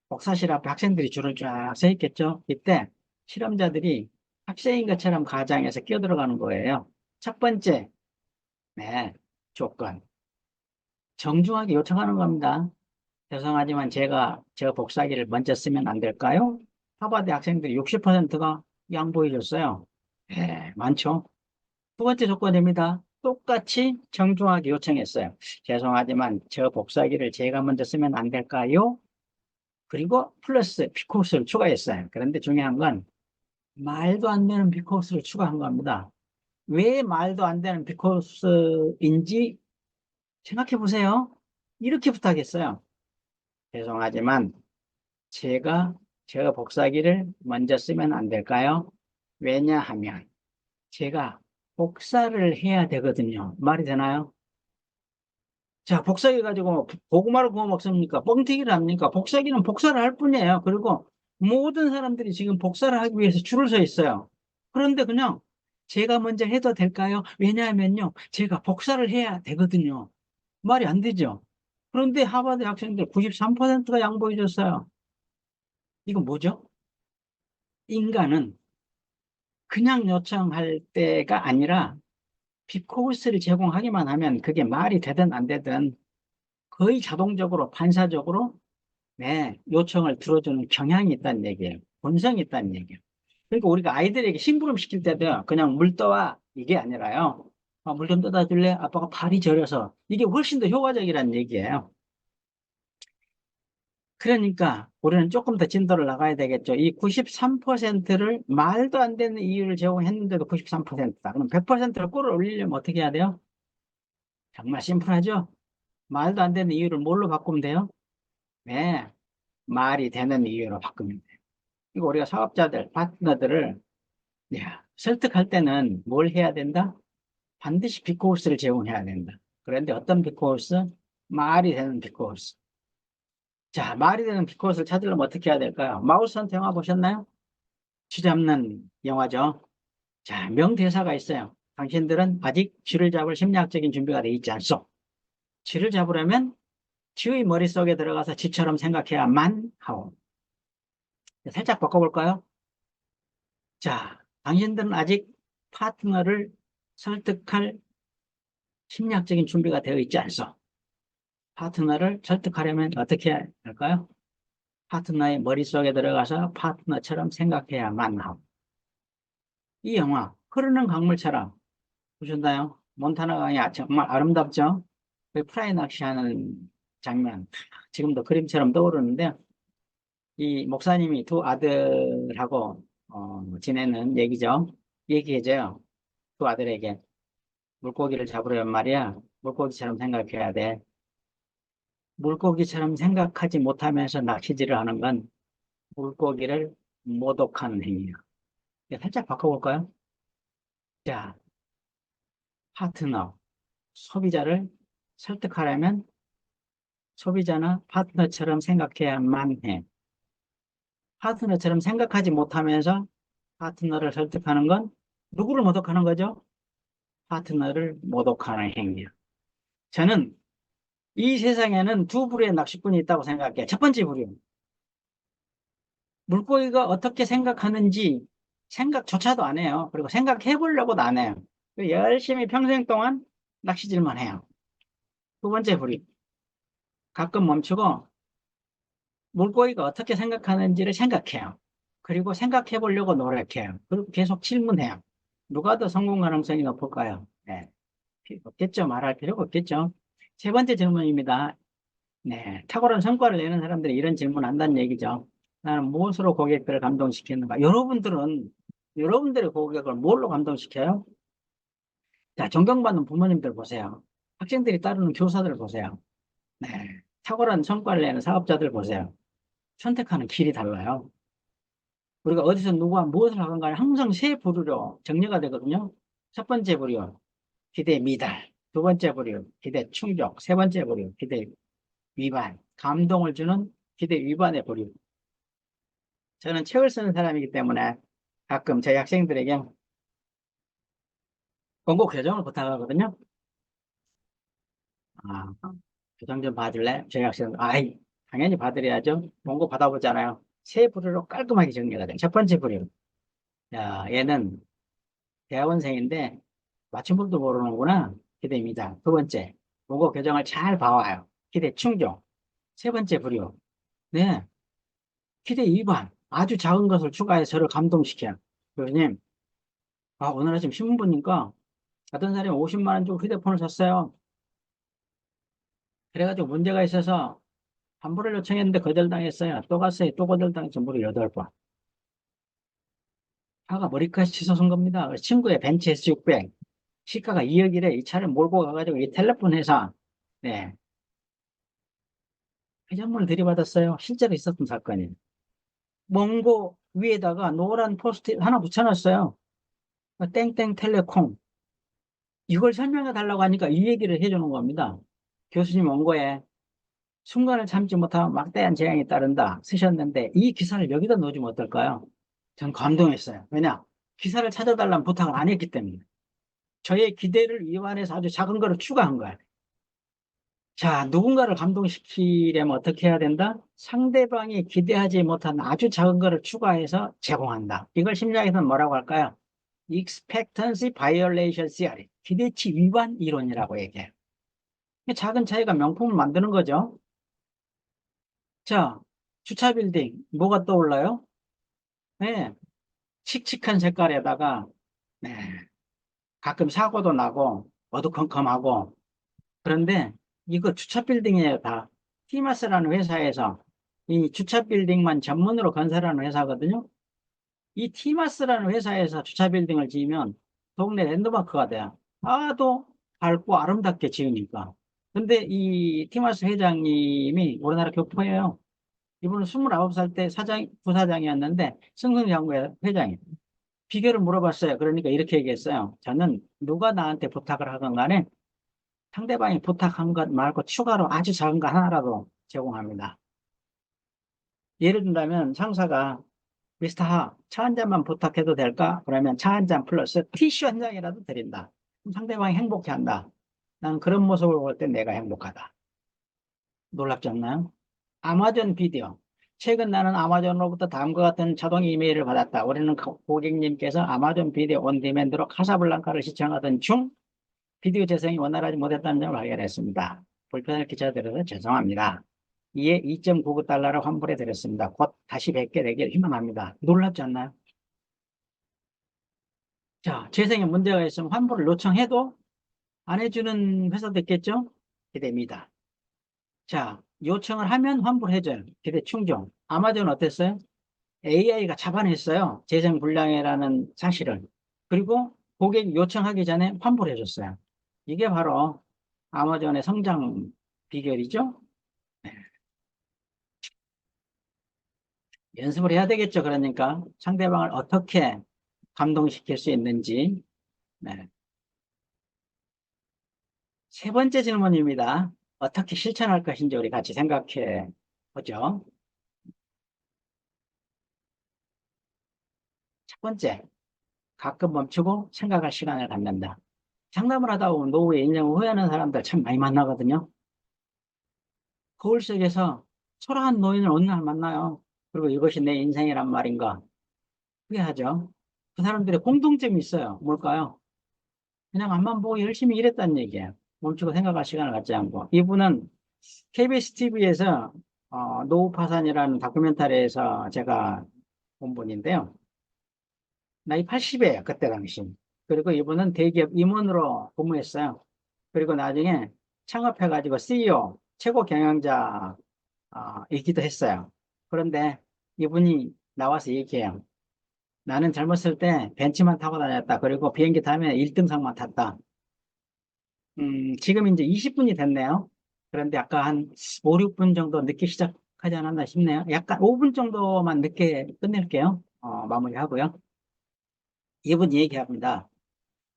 복사실 앞에 학생들이 줄을 쫙 서 있겠죠. 이때 실험자들이 학생인 것처럼 가장해서 끼어들어가는 거예요. 첫 번째, 네, 조건. 정중하게 요청하는 겁니다. 죄송하지만 제가 저 복사기를 먼저 쓰면 안 될까요? 하버드 학생들이 60%가 양보해 줬어요. 네, 많죠. 두 번째 조건입니다. 똑같이 정중하게 요청했어요. 죄송하지만 저 복사기를 제가 먼저 쓰면 안 될까요? 그리고 플러스 비코스를 추가했어요. 그런데 중요한 건 말도 안 되는 비코스를 추가한 겁니다. 왜 말도 안 되는 비코스인지 생각해 보세요. 이렇게 부탁했어요. 죄송하지만 제가 저 복사기를 먼저 쓰면 안 될까요? 왜냐하면 제가 복사를 해야 되거든요. 말이 되나요? 자, 복사기 가지고 고구마를 구워 먹습니까? 뻥튀기를 합니까? 복사기는 복사를 할 뿐이에요. 그리고 모든 사람들이 지금 복사를 하기 위해서 줄을 서 있어요. 그런데 그냥 제가 먼저 해도 될까요? 왜냐하면요, 제가 복사를 해야 되거든요. 말이 안 되죠. 그런데 하버드 학생들 93%가 양보해 줬어요. 이건 뭐죠? 인간은 그냥 요청할 때가 아니라 비코스를 제공하기만 하면 그게 말이 되든 안 되든 거의 자동적으로 반사적으로 네, 요청을 들어주는 경향이 있다는 얘기예요. 본성이 있다는 얘기예요. 그러니까 우리가 아이들에게 심부름 시킬 때도요, 그냥 물 떠와 이게 아니라요. 물 좀 떠다 줄래? 아빠가 발이 저려서 이게 훨씬 더 효과적이라는 얘기예요. 그러니까 우리는 조금 더 진도를 나가야 되겠죠. 이 93%를 말도 안 되는 이유를 제공했는데도 93%다. 그럼 100%를 끌어올리려면 어떻게 해야 돼요? 정말 심플하죠? 말도 안 되는 이유를 뭘로 바꾸면 돼요? 네, 말이 되는 이유로 바꾸면 돼요. 이거 우리가 사업자들, 파트너들을 설득할 때는 뭘 해야 된다? 반드시 비코스를 제공해야 된다. 그런데 어떤 비코스? 말이 되는 비코스. 자, 말이 되는 비코스를 찾으려면 어떻게 해야 될까요? 마우스 헌터 영화 보셨나요? 쥐잡는 영화죠. 자, 명대사가 있어요. 당신들은 아직 쥐를 잡을 심리학적인 준비가 돼 있지 않소. 쥐를 잡으려면 쥐의 머릿속에 들어가서 쥐처럼 생각해야만 하고. 살짝 바꿔볼까요? 자, 당신들은 아직 파트너를 설득할 심리학적인 준비가 되어 있지 않소. 파트너를 설득하려면 어떻게 해야 할까요? 파트너의 머릿속에 들어가서 파트너처럼 생각해야만 하고. 이 영화, 흐르는 강물처럼 보셨나요? 몬타나 강이 정말 아름답죠? 그 프라이 낚시하는 장면, 지금도 그림처럼 떠오르는데, 이 목사님이 두 아들하고 지내는 얘기죠. 얘기해줘요. 두 아들에게. 물고기를 잡으려면 말이야, 물고기처럼 생각해야 돼. 물고기처럼 생각하지 못하면서 낚시질을 하는 건 물고기를 모독하는 행위야. 살짝 바꿔볼까요? 자, 파트너, 소비자를 설득하려면 소비자나 파트너처럼 생각해야만 해. 파트너처럼 생각하지 못하면서 파트너를 설득하는 건 누구를 모독하는 거죠? 파트너를 모독하는 행위야. 저는 이 세상에는 두 부류의 낚시꾼이 있다고 생각해요. 첫 번째 부류. 물고기가 어떻게 생각하는지 생각조차도 안 해요. 그리고 생각해 보려고도 안 해요. 열심히 평생 동안 낚시질만 해요. 두 번째 부류. 가끔 멈추고 물고기가 어떻게 생각하는지를 생각해요. 그리고 생각해 보려고 노력해요. 그리고 계속 질문해요. 누가 더 성공 가능성이 높을까요? 네. 없겠죠. 말할 필요가 없겠죠. 세 번째 질문입니다. 네. 탁월한 성과를 내는 사람들이 이런 질문 한다는 얘기죠. 나는 무엇으로 고객들을 감동시키는가? 여러분들의 고객을 뭘로 감동시켜요? 자, 존경받는 부모님들 보세요. 학생들이 따르는 교사들 보세요. 네. 탁월한 성과를 내는 사업자들 보세요. 선택하는 길이 달라요. 우리가 어디서 누구와 무엇을 하건 간에 항상 세 부류로 정리가 되거든요. 첫 번째 부류, 기대 미달. 두 번째 부류, 기대 충족. 세 번째 부류, 기대 위반. 감동을 주는 기대 위반의 부류. 저는 책을 쓰는 사람이기 때문에 가끔 저희 학생들에게 권고 교정을 부탁하거든요. 아, 교정 좀 봐줄래? 저희 학생들, 당연히 봐드려야죠. 권고 받아보잖아요. 세 부류로 깔끔하게 정리가 돼요. 첫 번째 부류. 야, 얘는 대학원생인데 맞춤법도 모르는구나. 기대입니다. 두 번째, 보고 교정을 잘 봐와요. 기대 충족. 세 번째 부류. 네, 기대 위반. 아주 작은 것을 추가해서 저를 감동시켜요. 교수님, 오늘 아침 신문 보니까 어떤 사람이 50만 원 주고 휴대폰을 샀어요. 그래가지고 문제가 있어서 환불을 요청했는데 거절당했어요. 또 갔어요. 또 거절당해서 무려 8번. 차가 머리까지 치솟은 겁니다. 그래서 친구의 벤츠 S600. 시가가 2억이래. 이 차를 몰고 가가지고 이 텔레폰 회사. 네. 회장문을 들이받았어요. 실제로 있었던 사건이에요. 먼고 위에다가 노란 포스트잇 하나 붙여놨어요. 땡땡텔레콤. 이걸 설명해 달라고 하니까 이 얘기를 해주는 겁니다. 교수님 원고에 순간을 참지 못하면 막대한 재앙이 따른다 쓰셨는데 이 기사를 여기다 넣어주면 어떨까요? 전 감동했어요. 왜냐? 기사를 찾아달라는 부탁을 안 했기 때문에. 저의 기대를 위반해서 아주 작은 거를 추가한 거예요. 자, 누군가를 감동시키려면 어떻게 해야 된다? 상대방이 기대하지 못한 아주 작은 거를 추가해서 제공한다. 이걸 심리학에서는 뭐라고 할까요? Expectancy Violation Theory. 기대치 위반 이론이라고 얘기해요. 작은 차이가 명품을 만드는 거죠. 자, 주차 빌딩, 뭐가 떠올라요? 네, 칙칙한 색깔에다가, 네, 가끔 사고도 나고, 어두컴컴하고, 그런데 이거 주차 빌딩이에요, 다. 티마스라는 회사에서 이 주차 빌딩만 전문으로 건설하는 회사거든요. 이 티마스라는 회사에서 주차 빌딩을 지으면 동네 랜드마크가 돼요. 아도 밝고 아름답게 지으니까. 근데 이 티마스 회장님이 우리나라 교포예요. 이분은 29살 때 부사장이었는데 승승장구의 회장이에요. 비결을 물어봤어요. 그러니까 이렇게 얘기했어요. 저는 누가 나한테 부탁을 하건 간에 상대방이 부탁한 것 말고 추가로 아주 작은 거 하나라도 제공합니다. 예를 든다면 상사가 미스터 하, 차 한 잔만 부탁해도 될까? 그러면 차 한 잔 플러스 티슈 한 장이라도 드린다. 그럼 상대방이 행복해한다. 난 그런 모습을 볼 때 내가 행복하다. 놀랍지 않나요? 아마존 비디오. 최근 나는 아마존으로부터 다음과 같은 자동 이메일을 받았다. 우리는 고객님께서 아마존 비디오 온 디맨드로 카사블랑카를 시청하던 중 비디오 재생이 원활하지 못했다는 점을 발견했습니다. 불편을 끼쳐드려서 죄송합니다. 이에 2.99달러를 환불해 드렸습니다. 곧 다시 뵙게 되길 희망합니다. 놀랍지 않나요? 자, 재생에 문제가 있으면 환불을 요청해도 안 해주는 회사도 있겠죠? 기대입니다. 자, 요청을 하면 환불해줘요. 기대 충족. 아마존은 어땠어요? AI가 잡아냈어요. 재생 불량이라는 사실을. 그리고 고객이 요청하기 전에 환불해줬어요. 이게 바로 아마존의 성장 비결이죠. 네. 연습을 해야 되겠죠. 그러니까 상대방을 어떻게 감동시킬 수 있는지. 네. 세 번째 질문입니다. 어떻게 실천할 것인지 우리 같이 생각해 보죠. 첫 번째, 가끔 멈추고 생각할 시간을 갖는다. 상담을 하다 보면 노후에 인생 후회하는 사람들 참 많이 만나거든요. 거울 속에서 초라한 노인을 어느 날 만나요. 그리고 이것이 내 인생이란 말인가? 후회하죠. 그 사람들의 공통점이 있어요. 뭘까요? 그냥 앞만 보고 열심히 일했다는 얘기예요. 멈추고 생각할 시간을 갖지 않고. 이분은 KBS TV에서 노후 파산이라는 다큐멘터리에서 제가 본 분인데요. 나이 80이에요. 그때 당시. 그리고 이분은 대기업 임원으로 근무했어요. 그리고 나중에 창업해가지고 CEO, 최고 경영자 이기도 했어요. 그런데 이분이 나와서 얘기해요. 나는 젊었을 때 벤츠만 타고 다녔다. 그리고 비행기 타면 1등석만 탔다. 지금 이제 20분이 됐네요. 그런데 아까 한 5, 6분 정도 늦게 시작하지 않았나 싶네요. 약간 5분 정도만 늦게 끝낼게요. 마무리하고요. 이분 얘기합니다.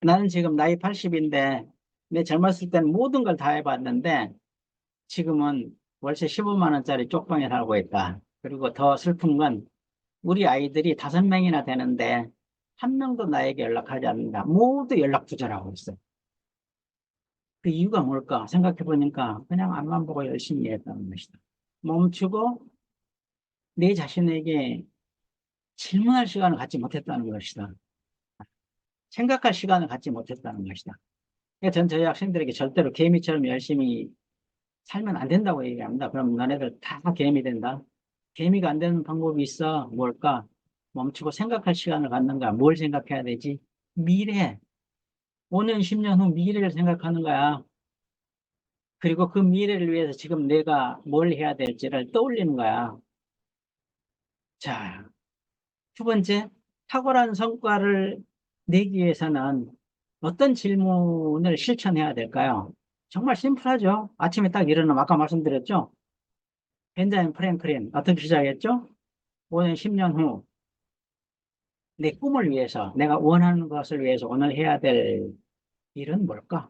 나는 지금 나이 80인데 내 젊었을 땐 모든 걸 다 해봤는데 지금은 월세 15만 원짜리 쪽방에 살고 있다. 그리고 더 슬픈 건 우리 아이들이 5명이나 되는데 한 명도 나에게 연락하지 않는다. 모두 연락 두절하고 있어요. 그 이유가 뭘까 생각해 보니까 그냥 앞만 보고 열심히 일했다는 것이다. 멈추고 내 자신에게 질문할 시간을 갖지 못했다는 것이다. 생각할 시간을 갖지 못했다는 것이다. 그러니까 전 저희 학생들에게 절대로 개미처럼 열심히 살면 안 된다고 얘기합니다. 그럼 너네들 다 개미 된다. 개미가 안 되는 방법이 있어. 뭘까? 멈추고 생각할 시간을 갖는가? 뭘 생각해야 되지? 미래. 5년, 10년 후 미래를 생각하는 거야. 그리고 그 미래를 위해서 지금 내가 뭘 해야 될지를 떠올리는 거야. 자, 두 번째, 탁월한 성과를 내기 위해서는 어떤 질문을 실천해야 될까요? 정말 심플하죠. 아침에 딱 일어나면 아까 말씀드렸죠. 벤자민 프랭클린 어떻게 시작했죠? 5년, 10년 후 내 꿈을 위해서 내가 원하는 것을 위해서 오늘 해야 될 일은 뭘까?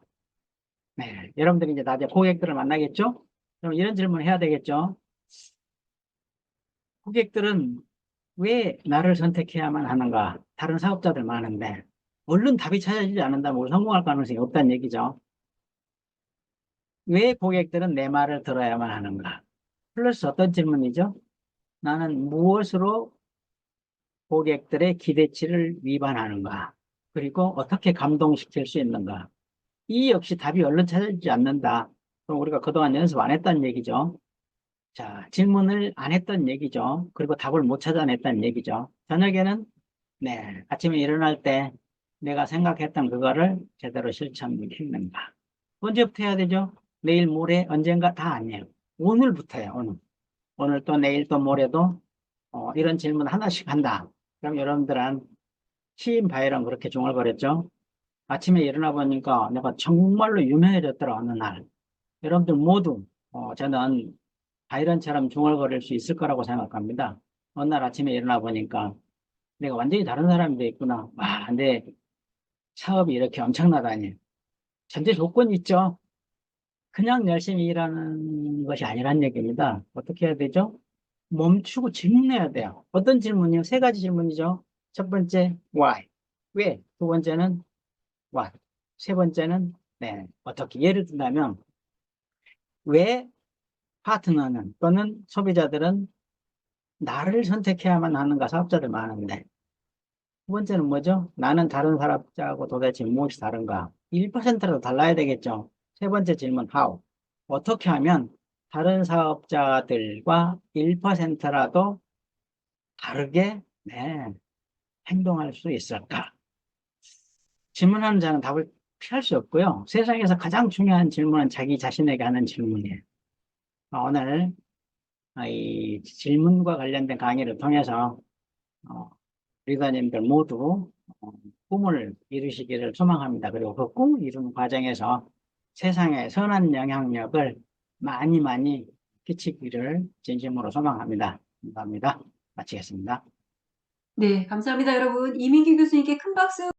네, 여러분들이 이제 나중에 고객들을 만나겠죠? 그럼 이런 질문을 해야 되겠죠? 고객들은 왜 나를 선택해야만 하는가? 다른 사업자들 많은데 얼른 답이 찾아지지 않는다면 우리 성공할 가능성이 없다는 얘기죠. 왜 고객들은 내 말을 들어야만 하는가? 플러스 어떤 질문이죠? 나는 무엇으로 고객들의 기대치를 위반하는가? 그리고 어떻게 감동시킬 수 있는가? 이 역시 답이 얼른 찾아지지 않는다. 그럼 우리가 그동안 연습 안 했다는 얘기죠. 자, 질문을 안 했던 얘기죠. 그리고 답을 못 찾아냈다는 얘기죠. 저녁에는, 네, 아침에 일어날 때 내가 생각했던 그거를 제대로 실천했는가. 언제부터 해야 되죠? 내일, 모레, 언젠가 다 아니에요. 오늘부터예요, 오늘. 오늘 또 내일 또 모레도 이런 질문 하나씩 한다. 그럼 여러분들은 시인 바이런 그렇게 중얼거렸죠. 아침에 일어나 보니까 내가 정말로 유명해졌더라, 어느 날. 여러분들 모두, 저는 바이런처럼 중얼거릴 수 있을 거라고 생각합니다. 어느 날 아침에 일어나 보니까 내가 완전히 다른 사람이 돼 있구나. 와, 내 사업이 이렇게 엄청나다니. 전제 조건이 있죠. 그냥 열심히 일하는 것이 아니란 얘기입니다. 어떻게 해야 되죠? 멈추고 질문해야 돼요. 어떤 질문이요? 세 가지 질문이죠. 첫 번째, why? 왜? 두 번째는 what? 세 번째는 네, 어떻게? 예를 든다면, 왜 파트너는 또는 소비자들은 나를 선택해야만 하는가? 사업자들 많은데. 두 번째는 뭐죠? 나는 다른 사업자하고 도대체 무엇이 다른가? 1%라도 달라야 되겠죠. 세 번째 질문, how? 어떻게 하면 다른 사업자들과 1%라도 다르게 네, 행동할 수 있을까? 질문하는 자는 답을 피할 수 없고요. 세상에서 가장 중요한 질문은 자기 자신에게 하는 질문이에요. 오늘 이 질문과 관련된 강의를 통해서 어, 리더님들 모두 어, 꿈을 이루시기를 소망합니다. 그리고 그 꿈을 이루는 과정에서 세상에 선한 영향력을 많이 많이 끼치기를 진심으로 소망합니다. 감사합니다. 마치겠습니다. 네, 감사합니다, 여러분. 이민기 교수님께 큰 박수.